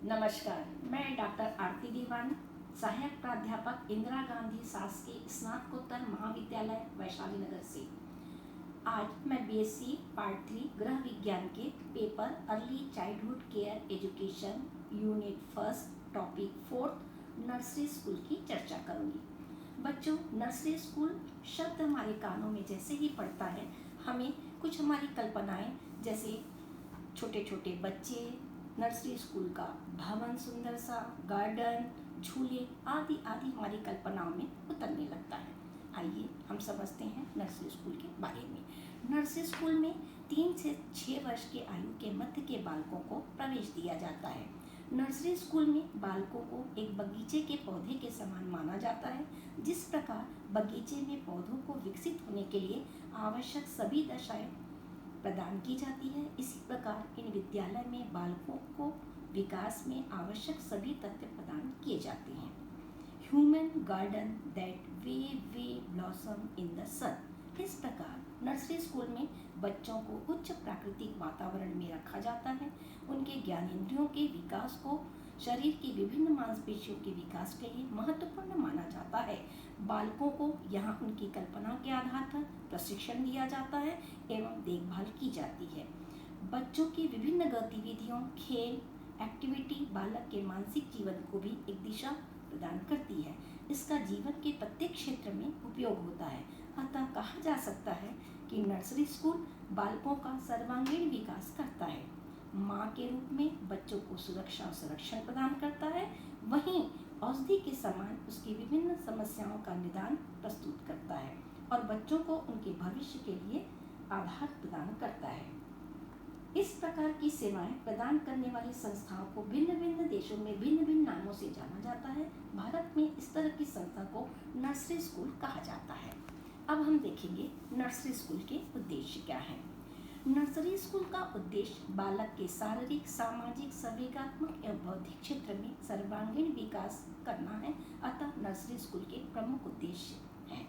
नमस्कार, मैं डॉक्टर आरती दीवान, सहायक प्राध्यापक इंदिरा गांधी शासकीय स्नातकोत्तर महाविद्यालय वैशाली नगर से। आज मैं बीएससी पार्ट 3 गृह विज्ञान के paper early childhood care education unit first topic 4 nursery school की चर्चा करूंगी। बच्चों, नर्सरी स्कूल शब्द हमारे कानों में जैसे ही पड़ता है, हमें कुछ हमारी कल्पनाएं, जैसे छोटे छोटे बच्चे, नर्सरी स्कूल का भवन, सुंदर सा गार्डन, झूले आदि आदि हमारी कल्पनाओं में उतरने लगता है। आइए हम समझते हैं नर्सरी स्कूल के बारे में। नर्सरी स्कूल में 3 से 6 वर्ष के आयु के मध्य के बालकों को प्रवेश दिया जाता है। नर्सरी स्कूल में बालकों को एक बगीचे के पौधे के समान माना जाता है। जिस प्रकार बगीचे में पौधों को विकसित होने के लिए आवश्यक सभी दशाएं प्रदान की जाती है, इसी प्रकार इन विद्यालय में बालकों को विकास में आवश्यक सभी तथ्य प्रदान किए जाते हैं। Human garden that way blossom in the sun. इस प्रकार नर्सरी स्कूल में बच्चों को उच्च प्राकृतिक वातावरण में रखा जाता है। उनके ज्ञानेंद्रियों के विकास को शरीर की विभिन्न मांसपेशियों के विकास के लिए महत्वपूर्ण माना जाता है। बालकों को यहाँ उनकी कल्पना के आधार पर प्रशिक्षण दिया जाता है एवं देखभाल की जाती है। बच्चों की विभिन्न गतिविधियों, खेल, एक्टिविटी बालक के मानसिक जीवन को भी एक दिशा प्रदान करती है। इसका जीवन के प्रत्येक क्षेत्र में उपयोग होता है। अतः कहा जा सकता है कि नर्सरी स्कूल बालकों का सर्वांगीण विकास करता है, माँ के रूप में बच्चों को सुरक्षा और संरक्षण प्रदान करता है, वहीं औषधि के समान उसकी विभिन्न समस्याओं का निदान प्रस्तुत करता है और बच्चों को उनके भविष्य के लिए आधार प्रदान करता है। इस प्रकार की सेवाएं प्रदान करने वाली संस्थाओं को भिन्न भिन्न देशों में भिन्न भिन्न नामों से जाना जाता है। भारत में इस तरह की संस्था को नर्सरी स्कूल कहा जाता है। अब हम देखेंगे नर्सरी स्कूल के उद्देश्य क्या हैं। नर्सरी स्कूल का उद्देश्य बालक के शारीरिक, सामाजिक, संवेगात्मक एवं बौद्धिक क्षेत्र में सर्वांगीण विकास करना है। अतः नर्सरी स्कूल के प्रमुख उद्देश्य हैं।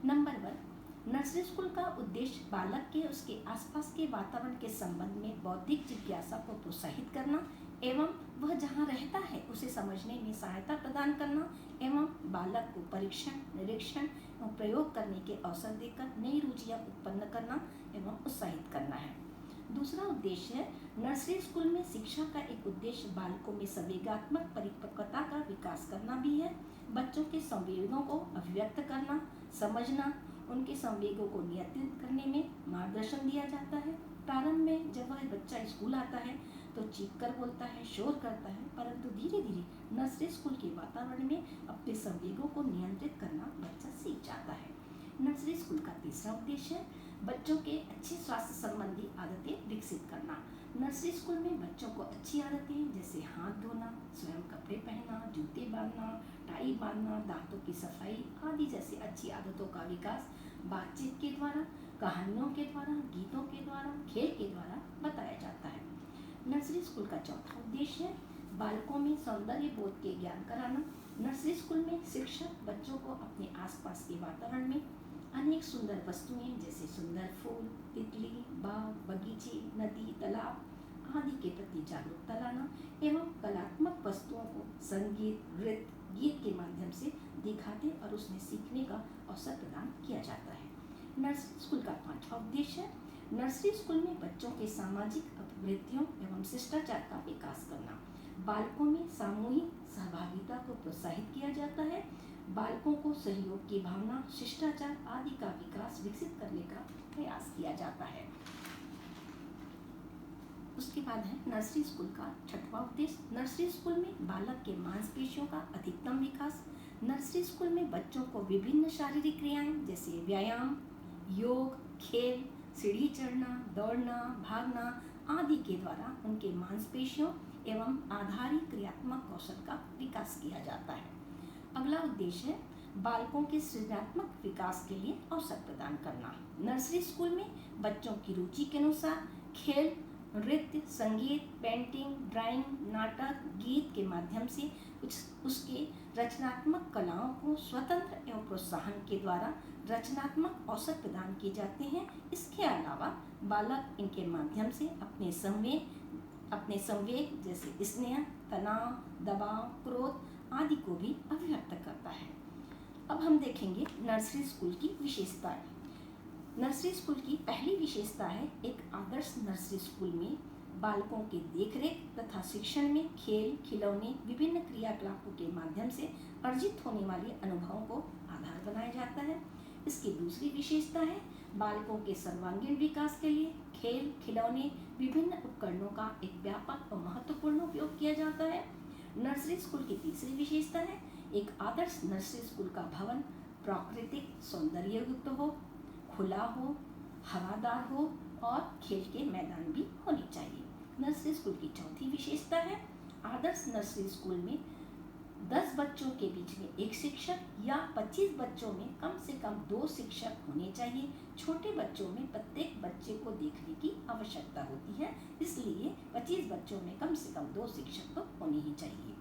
नंबर 1, नर्सरी स्कूल का उद्देश्य बालक के उसके आसपास के वातावरण के संबंध में बौद्धिक जिज्ञासा को प्रोत्साहित करना एवं वह जहाँ रहता है उसे समझने में सहायता प्रदान करना एवं बालक को परीक्षण, निरीक्षण एवं प्रयोग करने के अवसर देकर नई रुचियाँ उत्पन्न करना एवं उत्साहित करना है। दूसरा उद्देश्य है, नर्सरी स्कूल में शिक्षा का एक उद्देश्य बालकों में संवेगात्मक परिपक्वता का विकास करना भी है। बच्चों के संवेगों को अभिव्यक्त करना, समझना, उनके संवेगों को नियंत्रित करने में मार्गदर्शन दिया जाता है। प्रारंभ में जब वह बच्चा स्कूल आता है तो चीख कर बोलता है, शोर करता है, परंतु धीरे धीरे नर्सरी स्कूल के वातावरण में अपने संवेगों को नियंत्रित करना बच्चा सीख जाता है। नर्सरी स्कूल का तीसरा उद्देश्य है बच्चों के अच्छे स्वास्थ्य संबंधी आदतें विकसित करना। नर्सरी स्कूल में बच्चों को अच्छी आदतें जैसे हाथ धोना, स्वयं कपड़े पहनना, जूते बांधना, टाई बांधना, दांतों की सफाई आदि जैसी अच्छी आदतों का विकास बातचीत के द्वारा, कहानियों के द्वारा, गीतों के द्वारा, खेल के द्वारा बताया जाता है। नर्सरी स्कूल का चौथा उद्देश्य है बालकों में सौंदर्य बोध के ज्ञान कराना। नर्सरी स्कूल में शिक्षक बच्चों को अपने आसपास के वातावरण में अनेक सुंदर वस्तुएं जैसे सुंदर फूल, तितली, बाग, बगीचे, नदी, तालाब आदि के प्रति जागरूकता लाना एवं कलात्मक वस्तुओं को संगीत, नृत्य, गीत के माध्यम से दिखाते और उसमें सीखने का अवसर प्रदान किया जाता है। नर्सरी स्कूल का पांचवा उद्देश्य है नर्सरी स्कूल में बच्चों के सामाजिक प्रवृत्तियों एवं शिष्टाचार का विकास करना। बालकों में सामूहिक सहभागिता को प्रोत्साहित किया जाता है। बालकों को सहयोग की भावना, शिष्टाचार आदि का विकास विकसित करने का प्रयास किया जाता है। उसके बाद है नर्सरी स्कूल का छठवां उद्देश्य नर्सरी स्कूल में बालक के मांसपेशियों का अधिकतम विकास। नर्सरी स्कूल में बच्चों को विभिन्न शारीरिक क्रियाएं जैसे व्यायाम, योग, खेल, सीढ़ी चढ़ना, दौड़ना, भागना आदि के द्वारा उनके मांसपेशियों एवं आधारी क्रियात्मक कौशल का विकास किया जाता है। अगला उद्देश्य है बालकों के सृजनात्मक विकास के लिए अवसर प्रदान करना। नर्सरी स्कूल में बच्चों की रुचि के अनुसार खेल, नृत्य, संगीत, पेंटिंग, ड्राइंग, नाटक, गीत के माध्यम से उसके रचनात्मक कलाओं को स्वतंत्र एवं प्रोत्साहन के द्वारा रचनात्मक अवसर प्रदान किए जाते हैं। इसके अलावा बालक इनके माध्यम से अपने संवेग अपने संवेग जैसे स्नेह, तनाव, दबाव, क्रोध आदि को भी अभिव्यक्त करता है। अब हम देखेंगे नर्सरी स्कूल की विशेषताएं। नर्सरी स्कूल की पहली विशेषता है एक आदर्श नर्सरी स्कूल में बालकों के देखरेख तथा शिक्षण में खेल, खिलौने, विभिन्न क्रियाकलापों के माध्यम से अर्जित होने वाले अनुभवों को आधार बनाया जाता है। इसकी दूसरी विशेषता है बालकों के सर्वांगीण विकास के लिए खेल, खिलौने, विभिन्न उपकरणों का एक व्यापक और महत्वपूर्ण उपयोग किया जाता है। नर्सरी स्कूल की तीसरी विशेषता है एक आदर्श नर्सरी स्कूल का भवन प्राकृतिक सौंदर्य युक्त हो, खुला हो, हवादार हो और खेल के मैदान भी होने चाहिए। नर्सरी स्कूल की चौथी विशेषता है आदर्श नर्सरी स्कूल में 10 बच्चों के बीच में एक शिक्षक या 25 बच्चों में कम से कम 2 शिक्षक होने चाहिए। छोटे बच्चों में प्रत्येक बच्चे को देखने की आवश्यकता होती है, इसलिए 25 बच्चों में कम से कम 2 शिक्षक तो होने ही चाहिए।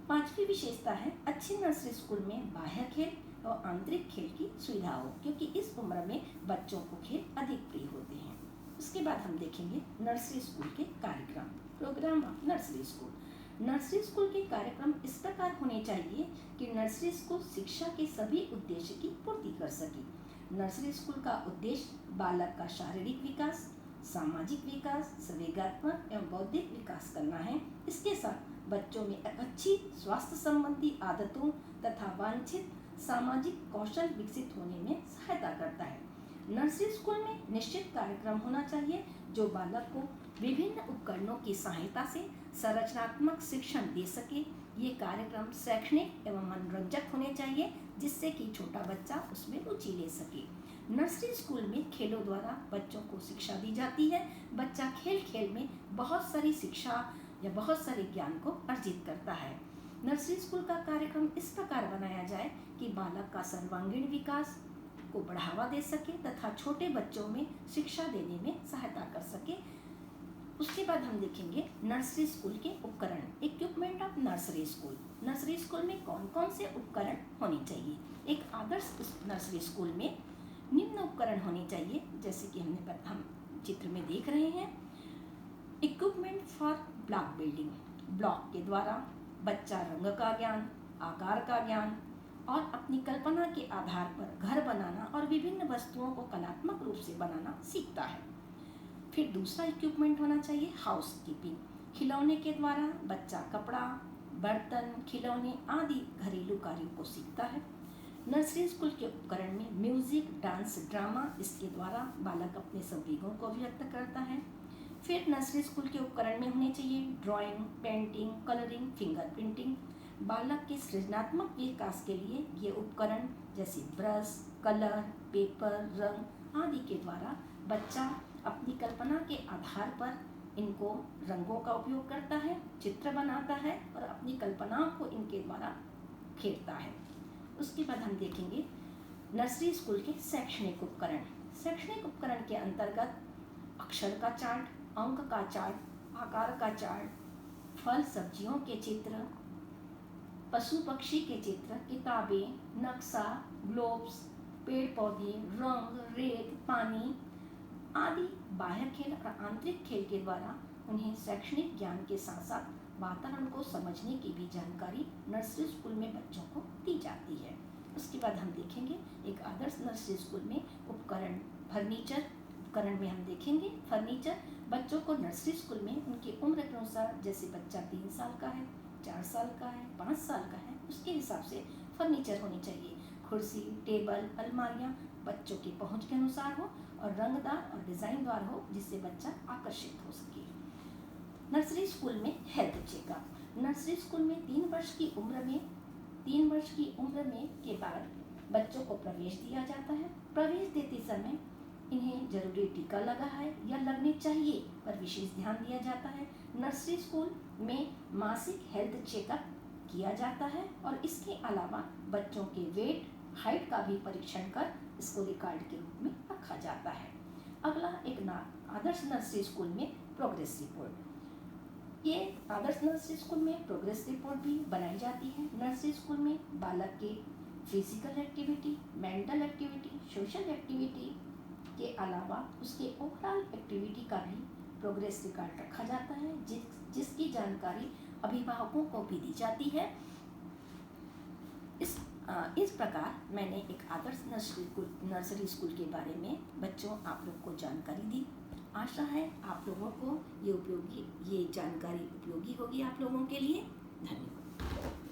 पांचवी विशेषता है अच्छी नर्सरी स्कूल में बाह्य खेल और आंतरिक खेल की सुविधा हो, क्योंकि इस उम्र में बच्चों को खेल अधिक प्रिय होते हैं। उसके बाद हम देखेंगे नर्सरी स्कूल के कार्यक्रम, program of nursery school. Nursery school के कार्यक्रम इस प्रकार होने चाहिए कि नर्सरी स्कूल शिक्षा के सभी उद्देश्य की पूर्ति कर सके। नर्सरी स्कूल का उद्देश्य बालक का शारीरिक विकास, सामाजिक विकास, संवेगात्मक एवं बौद्धिक विकास करना है। इसके साथ बच्चों में अच्छी स्वास्थ्य संबंधी आदतों तथा वांछित सामाजिक कौशल विकसित होने में सहायता करता है। नर्सरी स्कूल में निश्चित कार्यक्रम होना चाहिए जो बालक को विभिन्न उपकरणों की सहायता से संरचनात्मक शिक्षण दे सके। ये कार्यक्रम शैक्षणिक एवं मनोरंजक होने चाहिए जिससे कि छोटा बच्चा उसमें रुचि ले सके। नर्सरी स्कूल में खेलों द्वारा बच्चों को शिक्षा दी जाती है। बच्चा खेल खेल में बहुत सारी शिक्षा या बहुत सारे ज्ञान को अर्जित करता है। नर्सरी स्कूल का कार्यक्रम इस प्रकार बनाया जाए कि बालक का सर्वांगीण विकास को बढ़ावा दे सके तथा छोटे बच्चों में शिक्षा देने में सहायता कर सके। उसके बाद हम देखेंगे नर्सरी स्कूल के उपकरण, equipment of nursery school. Nursery school में कौन कौन से उपकरण होने चाहिए। एक आदर्श नर्सरी स्कूल में निम्न उपकरण होने चाहिए, जैसे कि हम चित्र में देख रहे हैं। Equipment for block building, block के द्वारा बच्चा रंग का ज्ञान, आकार का ज्ञान और अपनी कल्पना के आधार पर घर बनाना और विभिन्न वस्तुओं को कलात्मक रूप से बनाना सीखता है। फिर दूसरा इक्विपमेंट होना चाहिए हाउस कीपिंग, खिलौने के द्वारा बच्चा कपड़ा, बर्तन, खिलौने आदि घरेलू कार्यों को सीखता है। नर्सरी स्कूल के उपकरण में म्यूजिक, डांस, ड्रामा, इसके द्वारा बालक अपने संवेगों को व्यक्त करता है। फिर नर्सरी स्कूल के उपकरण में होने चाहिए drawing, painting, colouring, finger printing. बालक के सृजनात्मक विकास के लिए ये उपकरण जैसे ब्रश, कलर, पेपर, रंग आदि के द्वारा बच्चा अपनी कल्पना के आधार पर इनको रंगों का उपयोग करता है, चित्र बनाता है और अपनी कल्पनाओं को इनके द्वारा खेलता है। उसके बाद हम देखेंगे नर्सरी स्कूल के शैक्षणिक उपकरण। शैक्षणिक उपकरण के अंतर्गत अक्षर का चार्ट, अंक का चार्ट, आकार का चार्ट, फल सब्जियों के चित्र, पशु पक्षी के चित्र, किताबें, नक्शा, ग्लोब्स, पेड़ पौधे, रंग, रेत, पानी आदि बाह्य खेल और आंतरिक खेल के द्वारा उन्हें शैक्षणिक ज्ञान के साथ साथ वातावरण को समझने की भी जानकारी नर्सरी स्कूल में बच्चों को दी जाती है। उसके बाद हम देखेंगे एक आदर्श नर्सरी स्कूल में उपकरण, फर्नीचर। उपकरण में हम देखेंगे फर्नीचर। बच्चों को नर्सरी स्कूल में उनकी उम्र के अनुसार, जैसे बच्चा 3 साल का है, 4 साल का है, 5 साल का है, उसके हिसाब से फर्नीचर होनी चाहिए। कुर्सी, टेबल, अलमारियाँ बच्चों की पहुँच के अनुसार हो और रंगदार और डिज़ाइनदार हो जिससे बच्चा आकर्षित हो सके। नर्सरी स्कूल में हेल्थ चेकअप। नर्सरी स्कूल में 3 वर्ष की उम्र में के बाद बच्चों को प्रवेश दिया जाता है। प्रवेश देते समय इन्हें जरूरी टीका लगा है या लगने चाहिए पर विशेष ध्यान दिया जाता है। नर्सरी स्कूल में मासिक हेल्थ चेकअप किया जाता है और इसके अलावा बच्चों के वेट, हाइट का भी परीक्षण कर इसको रिकॉर्ड के रूप में रखा जाता है। अगला एक आदर्श नर्सरी स्कूल में प्रोग्रेस रिपोर्ट। ये आदर्श नर्सरी स्कूल में प्रोग्रेस रिपोर्ट भी बनाई जाती है। नर्सरी स्कूल में बालक के physical activity, mental activity, social activity के अलावा उसके ओवरऑल एक्टिविटी का भी प्रोग्रेस रिकॉर्ड रखा जाता है जिसकी जानकारी अभिभावकों को भी दी जाती है। इस प्रकार मैंने एक आदर्श नर्सरी स्कूल के बारे में बच्चों आप लोग को जानकारी दी। आशा है आप लोगों को ये जानकारी उपयोगी होगी आप लोगों के लिए। धन्यवाद।